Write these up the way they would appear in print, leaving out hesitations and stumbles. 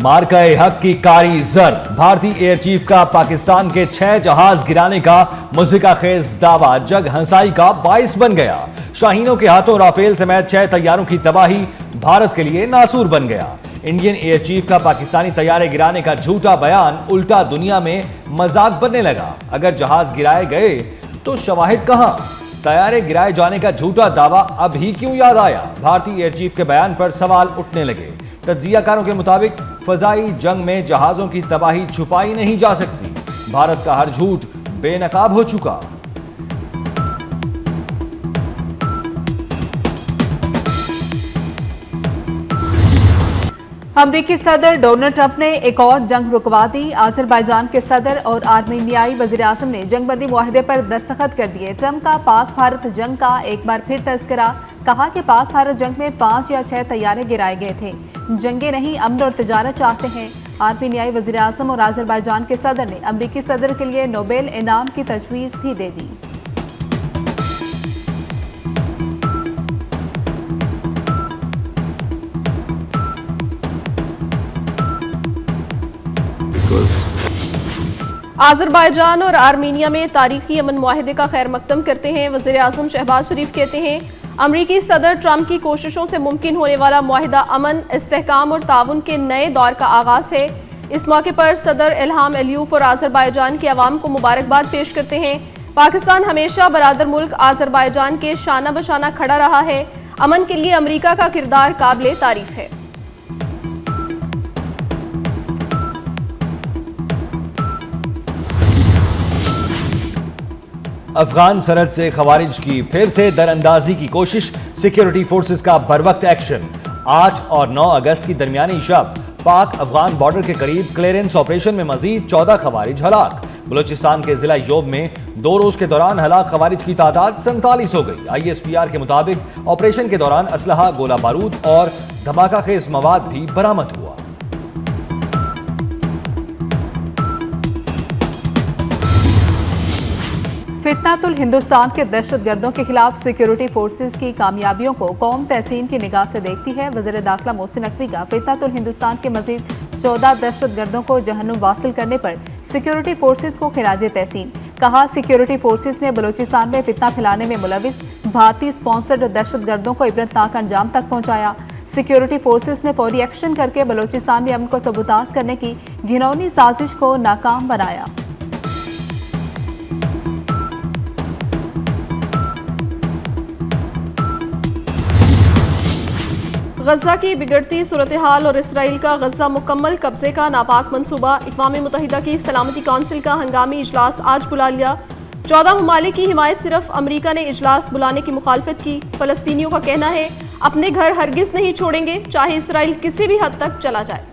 मार्का हक की कारी जर। भारतीय एयर चीफ का पाकिस्तान के 6 जहाज गिराने का मुज़िका खेज दावा जग हंसाई का बाइस बन गया। शाहीनों के हाथों राफेल समेत 6 तैयारों की तबाही भारत के लिए नासूर बन गया। इंडियन एयर चीफ का पाकिस्तानी तैयारे गिराने का झूठा बयान उल्टा दुनिया में मजाक बनने लगा। अगर जहाज गिराए गए तो शवाहिद कहां? तैयारे गिराए जाने का झूठा दावा अब ही क्यों याद आया? भारतीय एयर चीफ के बयान पर सवाल उठने लगे। तज्जियाकारों के मुताबिक फजाई जंग में जहाजों की तबाही छुपाई नहीं जा सकती। भारत का हर झूठ बेनकाब हो चुका। अमरीकी सदर डोनाल्ड ट्रंप ने एक और जंग रुकवा दी। अजरबैजान के सदर और आर्मीनियाई वज़ीर-ए-आज़म ने जंगबंदी मुआहदे पर दस्तखत कर दिए। ट्रंप का पाक भारत जंग का एक बार फिर तज़किरा। कहा कि पाक भारत जंग में 5 या 6 तैयारे गिराए गए थे। जंगे नहीं, अमन और तिजारत चाहते हैं। आर्मीनियाई वज़ीर-ए-आज़म और अजरबैजान के सदर ने अमरीकी सदर के लिए नोबेल इनाम की तजवीज़ भी दे दी। अज़रबैजान और आर्मीनिया में तारीखी अमन मुआहदे का खैर मकदम करते हैं। वज़ीर-ए-आज़म शहबाज शरीफ कहते हैं अमरीकी सदर ट्रंप की कोशिशों से मुमकिन होने वाला मुआहदा अमन, इस्तेहकाम और ताउन के नए दौर का आगाज़ है। इस मौके पर सदर इल्हाम अलीयूफ और अज़रबैजान के अवाम को मुबारकबाद पेश करते हैं। पाकिस्तान हमेशा बरादर मुल्क अज़रबैजान के शाना बशाना खड़ा रहा है। अमन के लिए अमरीका का किरदार काबिले तारीफ है। अफगान सरहद से खवारिज की फिर से दरअंदाजी की कोशिश। सिक्योरिटी फोर्सेस का बरवक्त एक्शन। 8 और 9 अगस्त की दरमियानी शब पाक अफगान बॉर्डर के करीब क्लियरेंस ऑपरेशन में मजीद 14 खवारिज हलाक। बलूचिस्तान के जिला योब में 2 रोज के दौरान हलाक खवारिज की तादाद 47 हो गई। ISPR के मुताबिक ऑपरेशन के दौरान असलहा, गोला बारूद और धमाका खेज मवाद भी बरामद हुआ। फितनातुल हिंदुस्तान के दहशतगर्दों के खिलाफ सिक्योरिटी फोर्सेस की कामयाबियों को कौम तहसीन की निगाह से देखती है। वज़ीर दाखिला मोहसिन नकवी का फितनातुल हिंदुस्तान के मजीद 14 दहशतगर्दों को जहन्नुम वासिल करने पर सिक्योरिटी फोर्सेस को खिराजे तहसीन। कहा सिक्योरिटी फोर्सेस ने बलूचिस्तान में फितना फैलाने में मुलविस भारतीय स्पॉन्सर्ड दहशतगर्दों को इबरतनाक अंजाम तक पहुंचाया। सिक्योरिटी फोर्सेस ने फौरी एक्शन करके बलूचिस्तान में अमन को सबूताज करने की घिनौनी साजिश को नाकाम बनाया। गजा की बिगड़ती सूरत हाल और इसराइल का गजा मुकम्मल कब्जे का नापाक मंसूबा। अक़वाम मुत्तहिदा की सलामती कौंसिल का हंगामी इजलास आज बुला लिया। 14 ममालिक की हिमायत सिर्फ अमरीका ने इजलास बुलाने की मुखालफत की। फलस्तीनियों का कहना है अपने घर हरगिज नहीं छोड़ेंगे, चाहे इसराइल किसी भी हद तक चला जाए।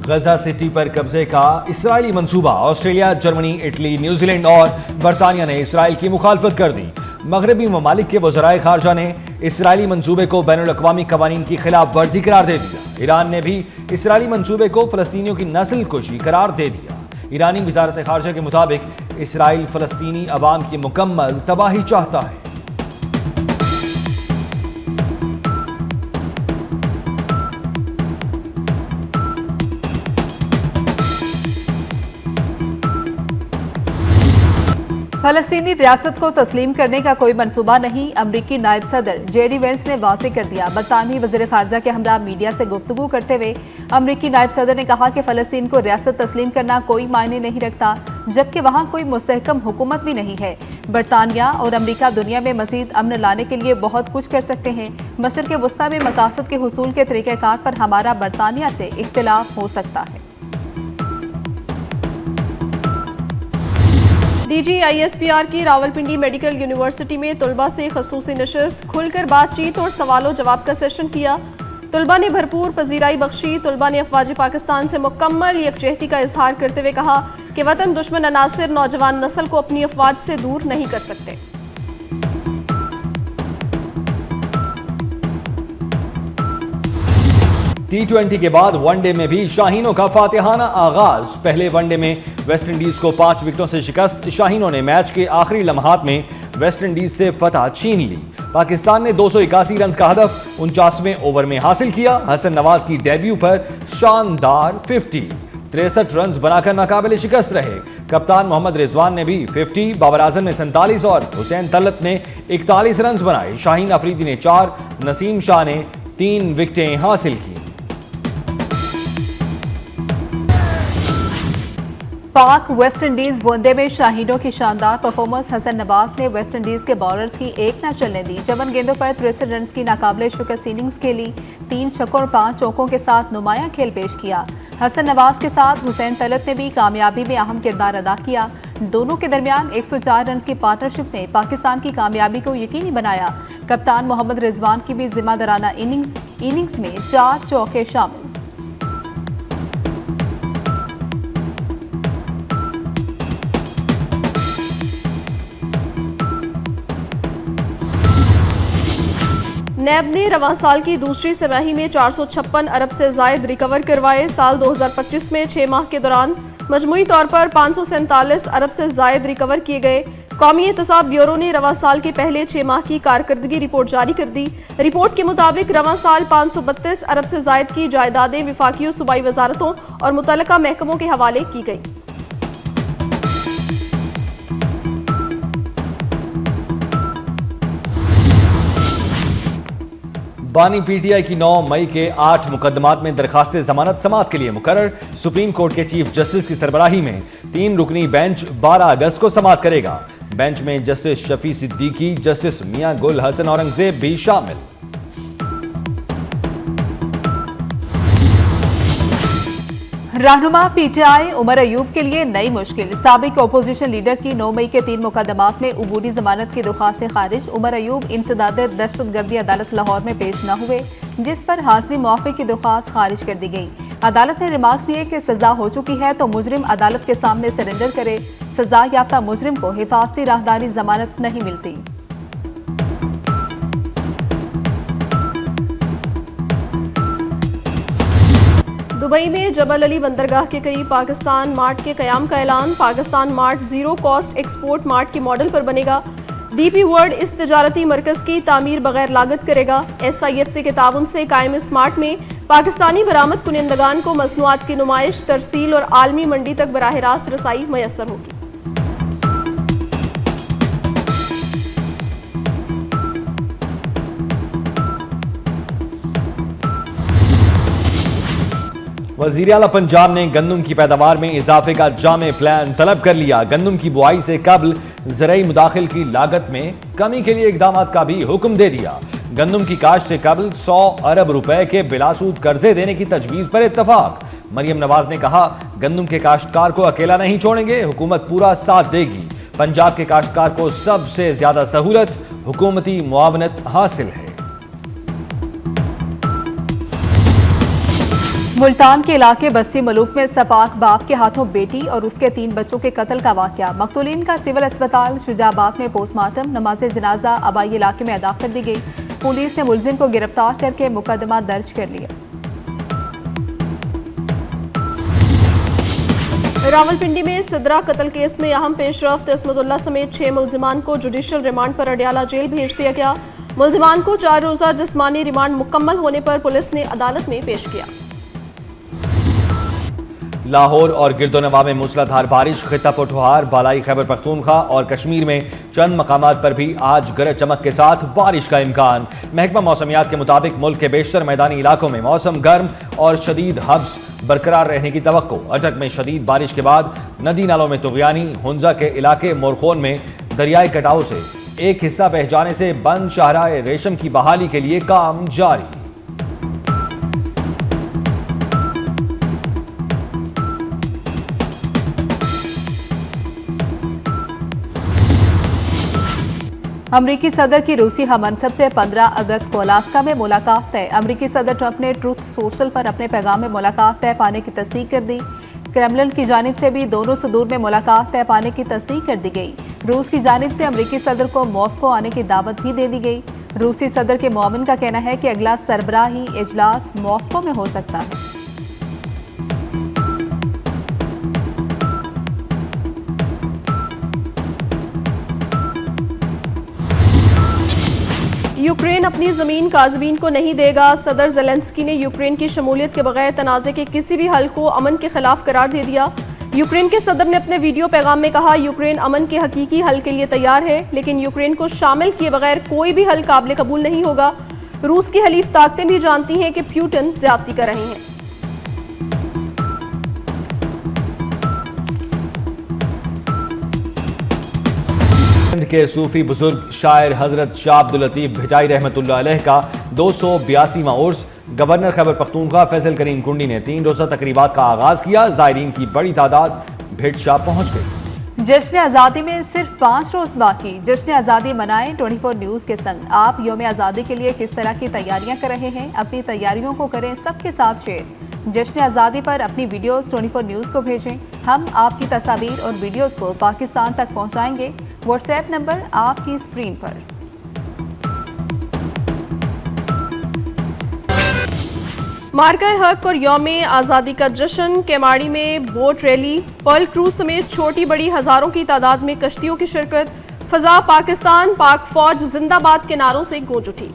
गजा सिटी पर कब्जे का इसराइली मंसूबा। ऑस्ट्रेलिया, जर्मनी, इटली, न्यूजीलैंड और बरतानिया ने इसराइल की मुखालफत कर दी। मगरबी ममालिक के वज़राए खारजा ने इसराइली मंसूबे को बैनुल अक़वामी क़वानीन की खिलाफ वर्जी करार दे दिया। ईरान ने भी इसराइली मंसूबे को फ़लस्तीनियों की नस्ल कुशी करार दे दिया। ईरानी वज़ारत खारजा के मुताबिक इसराइल फ़लस्तीनी अवाम की मुकम्मल तबाही चाहता है। फलस्तीनी रियासत को तस्लीम करने का कोई मंसूबा नहीं। अमरीकी नायब सदर JD वेंस ने वाज़ेह कर दिया। बरतानवी वज़ीर ख़ारजा के हमरा मीडिया से गुफ्तगू करते हुए अमरीकी नायब सदर ने कहा कि फ़लस्तीन को रियासत तस्लीम करना कोई मायने नहीं रखता, जबकि वहाँ कोई मुस्तहकम हुकूमत भी नहीं है। बरतानिया और अमरीका दुनिया में मज़ीद अमन लाने के लिए बहुत कुछ कर सकते हैं। मशरिक़ वस्ता में मकासद के हुसूल के तरीक़ाकार पर हमारा बरतानिया से इख्तिलाफ हो सकता है। DG ISPR की रावलपिंडी मेडिकल यूनिवर्सिटी में तलबा से खसूसी नशिस्त, खुलकर बातचीत और सवालों जवाब का सेशन किया। तलबा ने भरपूर पजीराई बख्शी। तलबा ने अफवाज पाकिस्तान से मुकम्मल यकजहती का इजहार करते हुए कहा कि वतन दुश्मन अनासिर नौजवान नस्ल को अपनी अफवाज से दूर नहीं कर सकते। T20 کے بعد ون ڈے میں بھی شاہینوں کا فاتحانہ آغاز. پہلے ون ڈے میں ویسٹ انڈیز کو 5 وکٹوں سے شکست. شاہینوں نے میچ کے آخری لمحات میں ویسٹ انڈیز سے فتح چھین لی. پاکستان نے 281 رنز کا ہدف 49ویں اوور میں حاصل کیا. حسن نواز کی ڈیبیو پر شاندار 50. 63 رنز بنا کر ناقابل شکست رہے. کپتان محمد رضوان نے بھی 50, بابر اعظم نے 47 اور حسین طلعت نے 41 رنز بنائے. شاہین افریدی نے 4, نسیم شاہ نے 3 وکٹیں حاصل کی. پاک ویسٹ انڈیز ون ڈے میں شاہینوں کی شاندار پرفارمنس. حسن نواز نے ویسٹ انڈیز کے بالرز کی ایک نہ چلنے دی. 54 گیندوں پر 63 رنز کی ناقابل شکست اننگز کے لیے 3 چھکوں اور 5 چوکوں کے ساتھ نمایاں کھیل پیش کیا. حسن نواز کے ساتھ حسین طلعت نے بھی کامیابی میں اہم کردار ادا کیا. دونوں کے درمیان 104 رنز کی پارٹنرشپ نے پاکستان کی کامیابی کو یقینی بنایا. کپتان محمد رضوان کی بھی ذمہ دارانہ اننگز میں 4 چوکے شامل. نیب نے رواں سال کی دوسری سہ-ماہی میں 456 ارب سے زائد ریکور کروائے. سال 2025 میں 6 ماہ کے دوران مجموعی طور پر 547 ارب سے زائد ریکور کیے گئے. قومی احتساب بیورو نے رواں سال کے پہلے 6 ماہ کی کارکردگی رپورٹ جاری کر دی. رپورٹ کے مطابق رواں سال 532 ارب سے زائد کی جائیدادیں وفاقی و صوبائی وزارتوں اور متعلقہ محکموں کے حوالے کی گئی. بانی پی ٹی آئی کی 9 مئی کے 8 مقدمات میں درخواست ضمانت سماعت کے لیے مقرر. سپریم کورٹ کے چیف جسٹس کی سربراہی میں 3 رکنی بینچ 12 اگست کو سماعت کرے گا. بینچ میں جسٹس شفیع صدیقی, جسٹس میاں گل حسن اورنگزیب بھی شامل. رہنما P T I Omar Ayub کے لیے نئی مشکل. سابق اپوزیشن لیڈر کی 9 مئی کے 3 مقدمات میں عبوری ضمانت کی درخواست سے خارج. عمر ایوب انسداد دہشت گردی عدالت لاہور میں پیش نہ ہوئے, جس پر حاضری موافقے کی درخواست خارج کر دی گئی. عدالت نے ریمارکس دیے کہ سزا ہو چکی ہے تو مجرم عدالت کے سامنے سرنڈر کرے. سزا یافتہ مجرم کو حفاظتی راہداری ضمانت نہیں ملتی. دبئی میں جبل علی بندرگاہ کے قریب پاکستان مارٹ کے قیام کا اعلان. Pakistan mart zero cost export mart کے ماڈل پر بنے گا. ڈی پی ورلڈ اس تجارتی مرکز کی تعمیر بغیر لاگت کرے گا. ایس آئی ایف سی کے تعاون سے قائم اس مارٹ میں پاکستانی برآمد کنندگان کو مصنوعات کی نمائش, ترسیل اور عالمی منڈی تک براہ راست رسائی میسر ہوگی. وزیر اعلیٰ پنجاب نے گندم کی پیداوار میں اضافے کا جامع پلان طلب کر لیا. گندم کی بوائی سے قبل زرعی مداخل کی لاگت میں کمی کے لیے اقدامات کا بھی حکم دے دیا. گندم کی کاشت سے قبل 100 ارب روپے کے بلا سود قرضے دینے کی تجویز پر اتفاق. مریم نواز نے کہا, گندم کے کاشتکار کو اکیلا نہیں چھوڑیں گے, حکومت پورا ساتھ دے گی. پنجاب کے کاشتکار کو سب سے زیادہ سہولت, حکومتی معاونت حاصل ہے. ملتان کے علاقے بستی ملوک میں سفاک باپ کے ہاتھوں بیٹی اور اس کے 3 بچوں کے قتل کا واقعہ. مقتولین کا سول اسپتال شجاع آباد میں پوسٹ مارٹم. نماز جنازہ آبائی علاقے میں ادا کر دی گئی. پولیس نے ملزم کو گرفتار کر کے مقدمہ درج کر لیا. راولپنڈی میں سدرا قتل کیس میں اہم پیش رفت. عصمت اللہ سمیت 6 ملزمان کو جوڈیشل ریمانڈ پر اڈیالہ جیل بھیج دیا گیا. ملزمان کو 4 روزہ جسمانی ریمانڈ مکمل ہونے پر پولیس نے عدالت میں پیش کیا. لاہور اور گرد و نواح میں موسلا دھار بارش. خطہ پٹھوہار, بالائی خیبر پختونخوا اور کشمیر میں چند مقامات پر بھی آج گرج چمک کے ساتھ بارش کا امکان. محکمہ موسمیات کے مطابق ملک کے بیشتر میدانی علاقوں میں موسم گرم اور شدید حبس برقرار رہنے کی توقع. اٹک میں شدید بارش کے بعد ندی نالوں میں طغیانی. ہنزا کے علاقے مورخون میں دریائے کٹاؤ سے ایک حصہ بہہ جانے سے بند شاہراہ ریشم کی بحالی کے لیے کام جاری. امریکی صدر کی روسی ہم منصب سے 15 اگست کو الاسکا میں ملاقات طے. امریکی صدر ٹرمپ نے ٹروتھ سوشل پر اپنے پیغام میں ملاقات طے پانے کی تصدیق کر دی. کرملن کی جانب سے بھی دونوں صدور میں ملاقات طے پانے کی تصدیق کر دی گئی. روس کی جانب سے امریکی صدر کو ماسکو آنے کی دعوت بھی دے دی گئی. रूसी सदर के मुआविन का कहना है कि अगला सरबराही इजलास मॉस्को में हो सकता है। यूक्रेन अपनी जमीन काज़मीन को नहीं देगा। सदर ज़ेलेंस्की ने यूक्रेन की शमूलियत के बगैर तनाज़े के किसी भी हल को अमन के खिलाफ करार दे दिया। यूक्रेन के सदर ने अपने वीडियो पैगाम में कहा, यूक्रेन अमन के हकीकी हल के लिए तैयार है, लेकिन यूक्रेन को शामिल किए बगैर कोई भी हल काबिल कबूल नहीं होगा। रूस की हलीफ ताकतें भी जानती हैं कि पुतिन ज्यादती कर रहे हैं। के सूफी बुजुर्ग शायर हजरत शाह अब्दुल लतीफ भिटाई रहमतुल्लाह अलैह का 282वां उर्स गवर्नर खैबर पख्तूनख्वा फैसल करीम कुंडी ने 3 रोज़ा तकरीबात का आगाज किया। ज़ायरीन की बड़ी तादाद भिट शाह पहुंच गई। जश्न आज़ादी में सिर्फ 5 रोज बाकी। जश्न आज़ादी मनाएं 24 न्यूज़ के संग। आप यौम आज़ादी के लिए किस तरह की तैयारियां कर रहे हैं? अपनी तैयारियों को करें सबके साथ शेयर। जश्न आज़ादी पर अपनी वीडियोस 24 न्यूज़ को भेजें। हम आपकी तस्वीर और वीडियोस को पाकिस्तान तक पहुंचाएंगे। व्हाट्सएप नंबर आपकी स्क्रीन पर। मार्का हक और यौम आज़ादी का जश्न। केमाड़ी में बोट रैली, पर्ल क्रूज समेत छोटी बड़ी हजारों की तादाद में कश्तियों की शिरकत। फजा पाकिस्तान पाक फौज जिंदाबाद के नारों से गूंज उठी।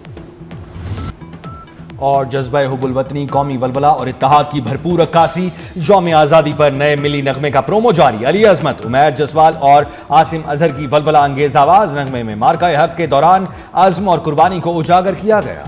और जज्बा हुब्बुल वतनी, कौमी वलवला और इत्तेहाद की भरपूर अक्कासी। यौम आज़ादी पर नए मिली नगमे का प्रोमो जारी। अली अजमत, उमैर जसवाल और आसिम अजहर की वलवला अंगेज आवाज। नगमे में मार्का हक के दौरान अज़्म और कुर्बानी को उजागर किया गया।